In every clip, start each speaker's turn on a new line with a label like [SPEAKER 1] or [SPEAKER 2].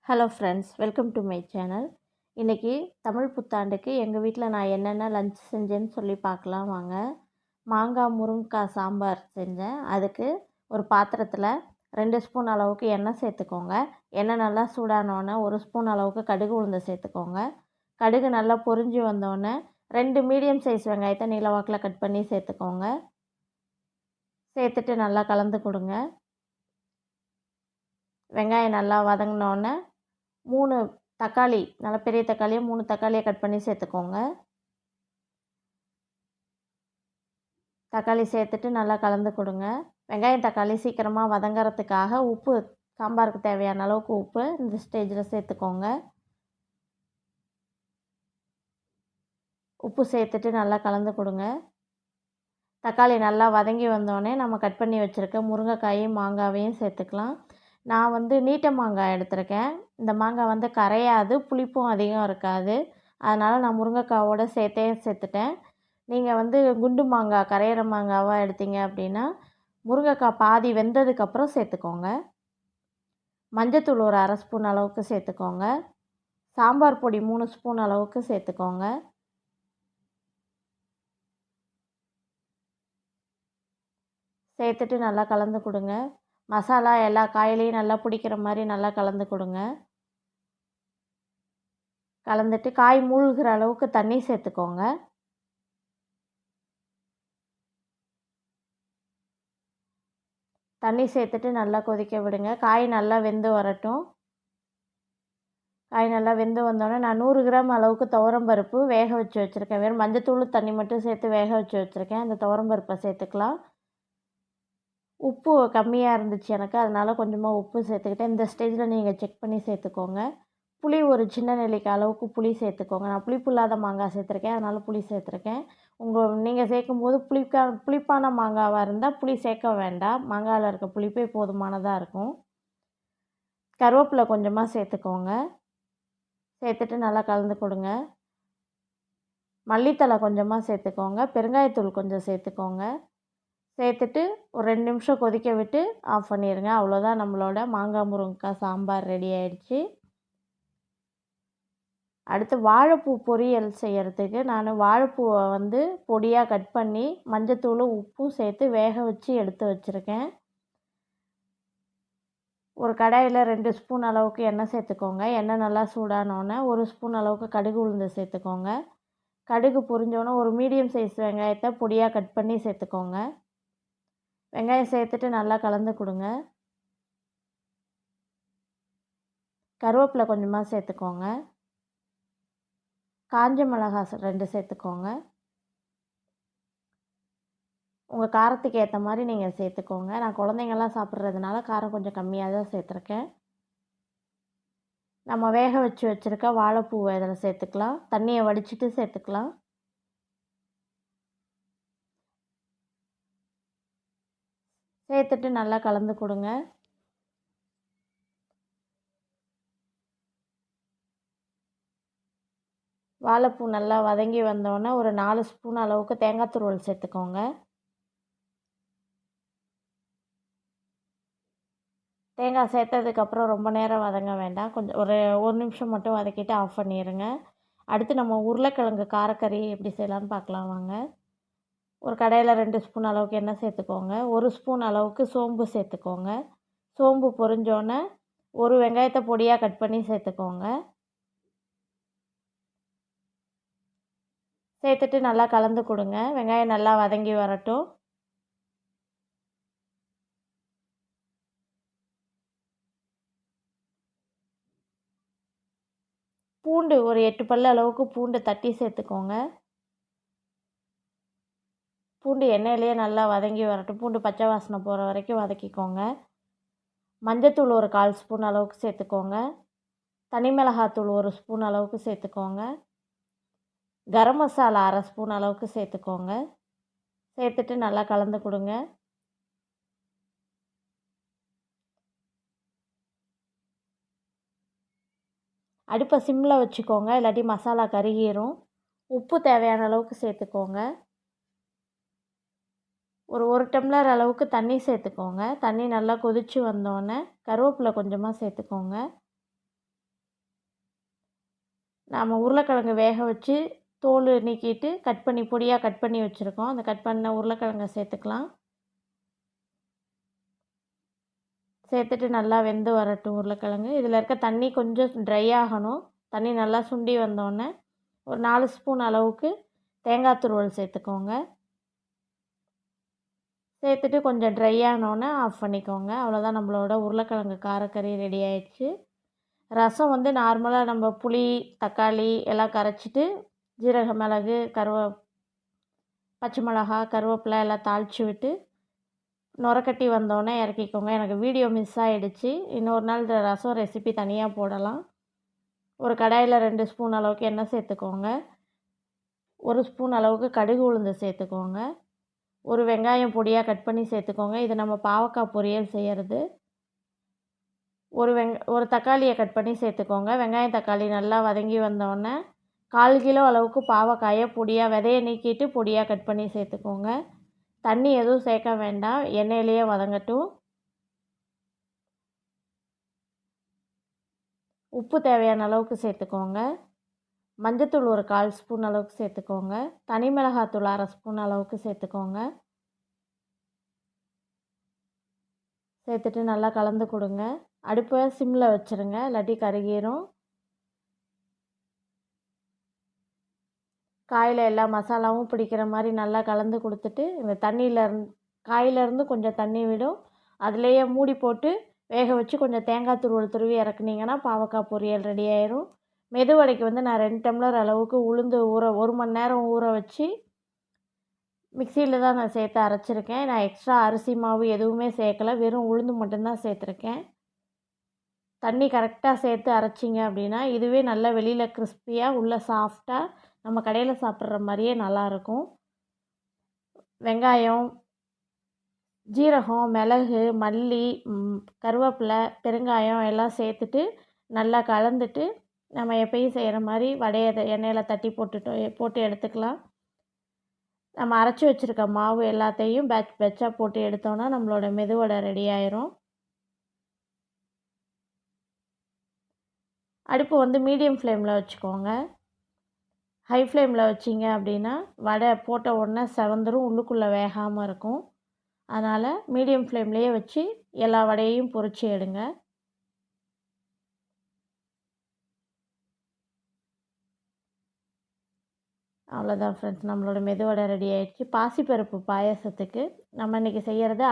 [SPEAKER 1] Hello friends, welcome to my channel. இன்றைக்கி தமிழ் புத்தாண்டுக்கு எங்கள் வீட்டில் நான் என்னென்ன லஞ்ச் செஞ்சேன்னு சொல்லி பார்க்கலாம் வாங்க. மாங்காய் முருங்கைக்காய் சாம்பார் செஞ்சேன். அதுக்கு ஒரு பாத்திரத்தில் 2 ஸ்பூன் அளவுக்கு எண்ணெய் சேர்த்துக்கோங்க. எண்ணெய் நல்லா சூடானோடனே 1 ஸ்பூன் அளவுக்கு கடுகு உளுந்து சேர்த்துக்கோங்க. கடுகு நல்லா பொரிஞ்சு வந்தோடனே 2 மீடியம் சைஸ் வெங்காயத்தை நீளவாக்கில் கட் பண்ணி சேர்த்துக்கோங்க. சேர்த்துட்டு நல்லா கலந்து கொடுங்க. வெங்காயம் நல்லா வதங்கினோடனே 3 தக்காளி, நல்லா பெரிய தக்காளியை 3 தக்காளியை கட் பண்ணி சேர்த்துக்கோங்க. தக்காளி சேர்த்துட்டு நல்லா கலந்து கொடுங்க. வெங்காயம் தக்காளி சீக்கிரமாக வதங்கிறதுக்காக உப்பு, சாம்பாருக்கு தேவையான அளவுக்கு உப்பு இந்த ஸ்டேஜில் சேர்த்துக்கோங்க. உப்பு சேர்த்துட்டு நல்லா கலந்து கொடுங்க. தக்காளி நல்லா வதங்கி வந்தோடனே நம்ம கட் பண்ணி வச்சுருக்க முருங்கைக்காயும் மாங்காவையும் சேர்த்துக்கலாம். நான் நீட்ட மாங்காய் எடுத்திருக்கேன். இந்த மாங்காய் கரையாது, புளிப்பும் அதிகம் இருக்காது. அதனால் நான் முருங்கைக்காவோட சேர்த்துட்டேன். நீங்கள் குண்டு மாங்காய், கரையிற மாங்காவாக எடுத்தீங்க அப்படின்னா முருங்கைக்காய் பாதி வெந்ததுக்கப்புறம் சேர்த்துக்கோங்க. மஞ்சத்தூள் ஒரு 1/2 ஸ்பூன் அளவுக்கு சேர்த்துக்கோங்க. சாம்பார் பொடி 3 ஸ்பூன் அளவுக்கு சேர்த்துக்கோங்க. சேர்த்துட்டு நல்லா கலந்து கொடுங்க. மசாலா எல்லா காயிலையும் நல்லா பிடிக்கிற மாதிரி நல்லா கலந்து கொடுங்க. கலந்துட்டு காய் மூழ்கிற அளவுக்கு தண்ணி சேர்த்துக்கோங்க. தண்ணி சேர்த்துட்டு நல்லா கொதிக்க விடுங்க. காய் நல்லா வெந்து வரட்டும். காய் நல்லா வெந்து வந்தோடனே நான் 100 கிராம் அளவுக்கு துவரம்பருப்பு வேக வச்சு வச்சுருக்கேன். வெறும் மஞ்சத்தூள் தண்ணி மட்டும் சேர்த்து வேக வச்சு வச்சுருக்கேன். அந்த துவரம்பருப்பை சேர்த்துக்கலாம். உப்பு கம்மியாக இருந்துச்சு எனக்கு, அதனால் கொஞ்சமாக உப்பு சேர்த்துக்கிட்டேன். இந்த ஸ்டேஜில் நீங்கள் செக் பண்ணி சேர்த்துக்கோங்க. புளி ஒரு சின்ன நெல்லிக்காய் அளவுக்கு புளி சேர்த்துக்கோங்க. நான் புளிப்பு இல்லாத மாங்காய் சேர்த்துருக்கேன், அதனால் புளி சேர்த்துருக்கேன். நீங்கள் சேர்க்கும்போது புளிப்பான மாங்காவாக இருந்தால் புளி சேர்க்க வேண்டாம். மாங்காயில் இருக்க புளிப்பே போதுமானதாக இருக்கும். கருவேப்பிலை கொஞ்சமாக சேர்த்துக்கோங்க. சேர்த்துட்டு நல்லா கலந்து கொடுங்க. மல்லித்தழை கொஞ்சமாக சேர்த்துக்கோங்க. பெருங்காயத்தூள் கொஞ்சம் சேர்த்துக்கோங்க. சேர்த்துட்டு ஒரு 2 நிமிஷம் கொதிக்க விட்டு ஆஃப் பண்ணிடுங்க. அவ்வளோதான், நம்மளோட மாங்காய் முருங்கைக்காய் சாம்பார் ரெடி ஆகிடுச்சு. அடுத்து வாழைப்பூ பொரியல் செய்கிறதுக்கு நான் வாழைப்பூவை பொடியாக கட் பண்ணி மஞ்சத்தூளும் உப்பும் சேர்த்து வேக வச்சு எடுத்து வச்சுருக்கேன். ஒரு கடாயில் 2 ஸ்பூன் அளவுக்கு எண்ணெய் சேர்த்துக்கோங்க. எண்ணெய் நல்லா சூடானோடனே 1 ஸ்பூன் அளவுக்கு கடுகு உளுந்து சேர்த்துக்கோங்க. கடுகு பொரிஞ்சோன்னே ஒரு மீடியம் சைஸ் வெங்காயத்தை பொடியாக கட் பண்ணி சேர்த்துக்கோங்க. வெங்காயம் சேர்த்துட்டு நல்லா கலந்து கொடுங்க. கருவேப்பிலை கொஞ்சமாக சேர்த்துக்கோங்க. காஞ்ச மிளகாய் 2 சேர்த்துக்கோங்க. உங்கள் காரத்துக்கு ஏற்ற மாதிரி நீங்கள் சேர்த்துக்கோங்க. நான் குழந்தைங்கள்லாம் சாப்பிட்றதுனால காரம் கொஞ்சம் கம்மியாக தான் சேர்த்துருக்கேன். நம்ம வேக வச்சு வச்சுருக்க வாழைப்பூவை இதில் சேர்த்துக்கலாம். தண்ணியை வடிச்சிட்டு சேர்த்துக்கலாம். சேர்த்துட்டு நல்லா கலந்து கொடுங்க. வாழைப்பூ நல்லா வதங்கி வந்தோடனே ஒரு 4 ஸ்பூன் அளவுக்கு தேங்காய் துருவல் சேர்த்துக்கோங்க. தேங்காய் சேர்த்ததுக்கப்புறம் ரொம்ப நேரம் வதங்க வேண்டாம். கொஞ்சம் ஒரு நிமிஷம் மட்டும் வதக்கிட்டு ஆஃப் பண்ணிடுங்க. அடுத்து நம்ம உருளைக்கிழங்கு காரக்கறி எப்படி செய்யலான்னு பார்க்கலாம் வாங்க. ஒரு கடாயில் 2 ஸ்பூன் அளவுக்கு எண்ணெய் சேர்த்துக்கோங்க. 1 ஸ்பூன் அளவுக்கு சோம்பு சேர்த்துக்கோங்க. சோம்பு பொரிஞ்சோன்னே ஒரு வெங்காயத்தை பொடியாக கட் பண்ணி சேர்த்துக்கோங்க. சேர்த்துட்டு நல்லா கலந்து கொடுங்க. வெங்காயம் நல்லா வதங்கி வரட்டும். பூண்டு ஒரு 8 பல் அளவுக்கு பூண்டு தட்டி சேர்த்துக்கோங்க. பூண்டு எண்ணெயிலேயே நல்லா வதங்கி வரட்டும். பூண்டு பச்சை வாசனை போகிற வரைக்கும் வதக்கிக்கோங்க. மஞ்சத்தூள் ஒரு 1/4 ஸ்பூன் அளவுக்கு சேர்த்துக்கோங்க. தனி மிளகாத்தூள் 1 ஸ்பூன் அளவுக்கு சேர்த்துக்கோங்க. கரம் மசாலா 1/2 ஸ்பூன் அளவுக்கு சேர்த்துக்கோங்க. சேர்த்துட்டு நல்லா கலந்து கொடுங்க. அடுப்பை சிம்மில் வச்சுக்கோங்க, இல்லாட்டி மசாலா கருகிரும். உப்பு தேவையான அளவுக்கு சேர்த்துக்கோங்க. ஒரு டம்ளர் அளவுக்கு தண்ணி சேர்த்துக்கோங்க. தண்ணி நல்லா கொதித்து வந்தோடனே கருவேப்பிலை கொஞ்சமாக சேர்த்துக்கோங்க. நாம் உருளைக்கிழங்கு வேக வச்சு தோல் நீக்கிட்டு பொடியாக கட் பண்ணி வச்சுருக்கோம். அந்த கட் பண்ண உருளைக்கிழங்கை சேர்த்துக்கலாம். சேர்த்துட்டு நல்லா வெந்து வரட்டும் உருளைக்கிழங்கு. இதில் இருக்க தண்ணி கொஞ்சம் ட்ரை ஆகணும். தண்ணி நல்லா சுண்டி வந்தோடனே ஒரு 4 ஸ்பூன் அளவுக்கு தேங்காய் துருவல் சேர்த்துக்கோங்க. சேர்த்துட்டு கொஞ்சம் ட்ரை ஆனோடனே ஆஃப் பண்ணிக்கோங்க. அவ்வளோதான், நம்மளோட உருளைக்கிழங்கு காரக்கறி ரெடி ஆயிடுச்சு. ரசம் வந்து நார்மலாக நம்ம புளி தக்காளி எல்லாம் கரைச்சிட்டு ஜீரக மிளகு பச்சை மிளகா கருவேப்பிலை எல்லாம் தாளித்து விட்டு நுரக்கட்டி வந்தோடனே இறக்கிக்கோங்க. எனக்கு வீடியோ மிஸ் ஆகிடுச்சு. இன்னொரு நாள் இந்த ரசம் ரெசிபி தனியாக போடலாம். ஒரு கடாயில் 2 ஸ்பூன் அளவுக்கு எண்ணெய் சேர்த்துக்கோங்க. 1 ஸ்பூன் அளவுக்கு கடுகு உளுந்து சேர்த்துக்கோங்க. ஒரு வெங்காயம் பொடியாக கட் பண்ணி சேர்த்துக்கோங்க. இது நம்ம பாவக்காய் பொரியல் செய்கிறது. ஒரு தக்காளியை கட் பண்ணி சேர்த்துக்கோங்க. வெங்காயம் தக்காளி நல்லா வதங்கி வந்தோடனே 1/4 கிலோ அளவுக்கு பாவக்காயை பொடியாக விதையை நீக்கிட்டு பொடியாக கட் பண்ணி சேர்த்துக்கோங்க. தண்ணி எதுவும் சேர்க்க வேண்டாம், எண்ணெயிலேயே வதங்கட்டும். உப்பு தேவையான அளவுக்கு சேர்த்துக்கோங்க. மஞ்சத்தூள் ஒரு 1/4 ஸ்பூன் அளவுக்கு சேர்த்துக்கோங்க. தனி மிளகாத்தூள் 1/2 ஸ்பூன் அளவுக்கு சேர்த்துக்கோங்க. சேர்த்துட்டு நல்லா கலந்து கொடுங்க. அடுப்பை சிம்மில் வச்சுருங்க, இல்லாட்டி கருகிரும். காயில் எல்லா மசாலாவும் பிடிக்கிற மாதிரி நல்லா கலந்து கொடுத்துட்டு இந்த காயிலேருந்து கொஞ்சம் தண்ணி விடும். அதுலேயே மூடி போட்டு வேக வச்சு கொஞ்சம் தேங்காய் துருவல் துருவி இறக்குனீங்கன்னா பாவக்காய் பொரியல் ரெடி ஆயிரும். மெதுவடைக்கு வந்து நான் 2 டம்ளர் அளவுக்கு உளுந்து 1 மணி நேரம் ஊற வச்சு மிக்சியில் தான் நான் சேர்த்து அரைச்சிருக்கேன். நான் எக்ஸ்ட்ரா அரிசி மாவு எதுவுமே சேர்க்கலை, வெறும் உளுந்து மட்டும்தான் சேர்த்துருக்கேன். தண்ணி கரெக்டாக சேர்த்து அரைச்சிங்க அப்படின்னா இதுவே நல்லா வெளியில் கிறிஸ்பியாக உள்ளே சாஃப்டாக நம்ம கடையில் சாப்பிட்ற மாதிரியே நல்லாயிருக்கும். வெங்காயம், ஜீரகம், மிளகு, மல்லி, கருவேப்பிலை, பெருங்காயம் எல்லாம் சேர்த்துட்டு நல்லா கலந்துட்டு நம்ம எப்பயும் செய்கிற மாதிரி வடையை எண்ணெயில் தட்டி போட்டு எடுத்துக்கலாம். நம்ம அரைச்சி வச்சுருக்க மாவு எல்லாத்தையும் பேட்சாக போட்டு எடுத்தோன்னா நம்மளோட மெதுவடை ரெடி ஆயிரும். அடுப்பு வந்து மீடியம் ஃப்ளேமில் வச்சுக்கோங்க. ஹை ஃப்ளேமில் வச்சிங்க அப்படின்னா வடை போட்ட உடனே செவந்துரும், உள்ளுக்குள்ளே வேகாமல் இருக்கும். அதனால் மீடியம் ஃப்ளேம்லேயே வச்சு எல்லா வடையையும் பொரித்து எடுங்க. அவ்வளோதான் ஃப்ரெண்ட்ஸ், நம்மளோட மெதுவடை ரெடி ஆகிடுச்சு. பாசிப்பருப்பு பாயசத்துக்கு நம்ம இன்றைக்கி செய்கிறது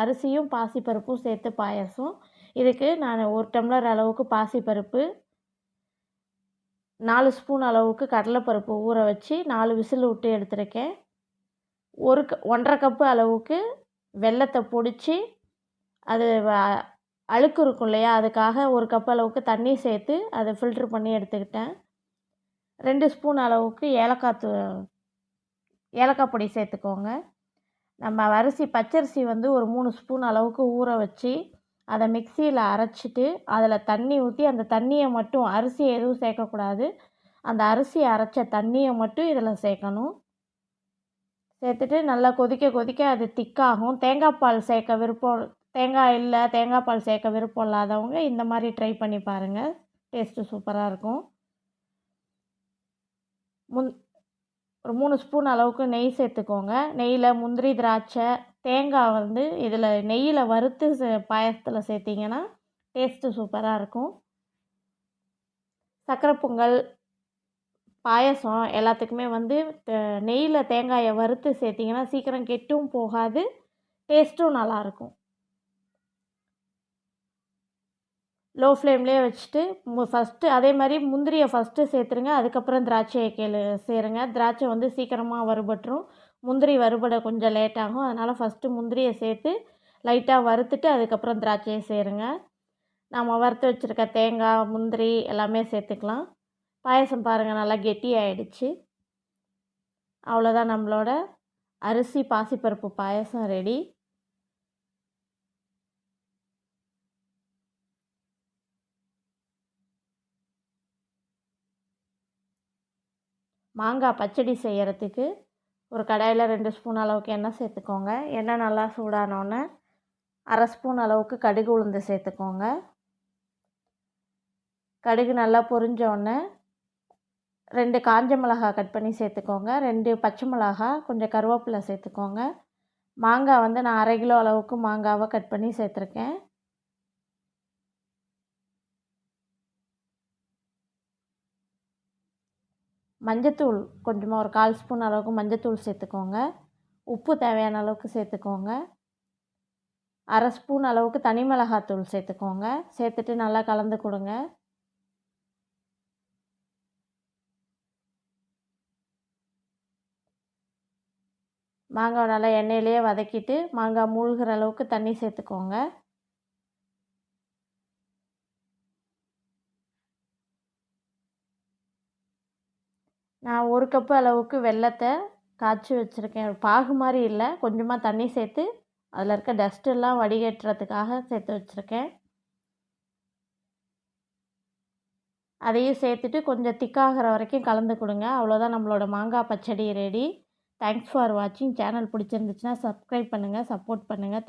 [SPEAKER 1] அரிசியும் பாசிப்பருப்பும் சேர்த்து பாயசம். இதுக்கு நான் 1 டம்ளர் அளவுக்கு பாசிப்பருப்பு, 4 ஸ்பூன் அளவுக்கு கடலைப்பருப்பு ஊற வச்சு 4 விசில் விட்டு எடுத்துருக்கேன். 1.5 கப்பு அளவுக்கு வெல்லத்தை பொடிச்சு அது அழுக்கு இருக்கும் இல்லையா, அதுக்காக 1 கப் அளவுக்கு தண்ணி சேர்த்து அதை ஃபில்ட்ரு பண்ணி எடுத்துக்கிட்டேன். 2 ஸ்பூன் அளவுக்கு ஏலக்காய் பொடி சேர்த்துக்கோங்க. நம்ம பச்சரிசி வந்து ஒரு 3 ஸ்பூன் அளவுக்கு ஊற வச்சு அதை மிக்சியில் அரைச்சிட்டு அதில் தண்ணி ஊற்றி அந்த தண்ணியை மட்டும், அரிசி எதுவும் சேர்க்கக்கூடாது, அந்த அரிசி அரைச்ச தண்ணியை மட்டும் இதில் சேர்க்கணும். சேர்த்துட்டு நல்லா கொதிக்க அது திக்காகும். தேங்காய் பால் சேர்க்க விருப்பம் இல்லாதவங்க இந்த மாதிரி ட்ரை பண்ணி பாருங்கள், டேஸ்ட்டு சூப்பராக இருக்கும். ஒரு 3 ஸ்பூன் அளவுக்கு நெய் சேர்த்துக்கோங்க. நெய்யில் முந்திரி திராட்சை தேங்காய் வந்து இதில் நெய்யில் வறுத்து பாயசத்தில் சேர்த்திங்கன்னா டேஸ்ட்டு சூப்பராக இருக்கும். சக்கரை பொங்கல் பாயசம் எல்லாத்துக்குமே வந்து நெய்யில் தேங்காயை வறுத்து சேர்த்திங்கன்னா சீக்கிரம் கெட்டும் போகாது, டேஸ்ட்டும் நல்லாயிருக்கும். லோ ஃப்ளேம்லேயே வச்சுட்டு ஃபஸ்ட்டு அதே மாதிரி முந்திரியை ஃபஸ்ட்டு சேர்த்துருங்க, அதுக்கப்புறம் திராட்சையை சேருங்க. திராட்சை வந்து சீக்கிரமாக வறுபட்டுரும், முந்திரி வறுபட கொஞ்சம் லேட் ஆகும். அதனால் ஃபஸ்ட்டு முந்திரியை சேர்த்து லைட்டாக வறுத்துட்டு அதுக்கப்புறம் திராட்சையை சேருங்க. நம்ம வறுத்து வச்சுருக்க தேங்காய் முந்திரி எல்லாமே சேர்த்துக்கலாம். பாயசம் பாருங்கள் நல்லா கெட்டி ஆகிடுச்சு. அவ்வளோதான், நம்மளோட அரிசி பாசிப்பருப்பு பாயசம் ரெடி. மாங்காய் பச்சடி செய்கிறதுக்கு ஒரு கடாயில் 2 ஸ்பூன் அளவுக்கு எண்ணெய் சேர்த்துக்கோங்க. எண்ணெய் நல்லா சூடானோன்னே 1/2 ஸ்பூன் அளவுக்கு கடுகு உளுந்து சேர்த்துக்கோங்க. கடுகு நல்லா பொரிஞ்ச உடனே 2 காஞ்ச மிளகாய் கட் பண்ணி சேர்த்துக்கோங்க. 2 பச்சை மிளகாய், கொஞ்சம் கருவேப்பிலை சேர்த்துக்கோங்க. மாங்காய் வந்து நான் 1/2 கிலோ அளவுக்கு மாங்காவை கட் பண்ணி சேர்த்துருக்கேன். மஞ்சத்தூள் கொஞ்சமாக ஒரு 1/4 ஸ்பூன் அளவுக்கு மஞ்சத்தூள் சேர்த்துக்கோங்க. உப்பு தேவையான அளவுக்கு சேர்த்துக்கோங்க. 1/2 ஸ்பூன் அளவுக்கு தனி மிளகாத்தூள் சேர்த்துக்கோங்க. சேர்த்துட்டு நல்லா கலந்து கொடுங்க. மாங்காய் நல்லா எண்ணெயிலேயே வதக்கிட்டு மாங்காய் மூழ்கிற அளவுக்கு தண்ணி சேர்த்துக்கோங்க. நான் 1 கப்பு அளவுக்கு வெல்லத்தை காய்ச்சி வச்சுருக்கேன். பாகு மாதிரி இல்லை, கொஞ்சமாக தண்ணி சேர்த்து அதில் இருக்க டஸ்ட்டெல்லாம் வடிகட்டுறதுக்காக சேர்த்து வச்சுருக்கேன். அதையும் சேர்த்துட்டு கொஞ்சம் திக்காகிற வரைக்கும் கலந்து கொடுங்க. அவ்வளோதான், நம்மளோட மாங்காய் பச்சடி ரெடி. தேங்க்ஸ் ஃபார் வாட்சிங். சேனல் பிடிச்சிருந்துச்சுன்னா சப்ஸ்கிரைப் பண்ணுங்கள், சப்போர்ட் பண்ணுங்கள்.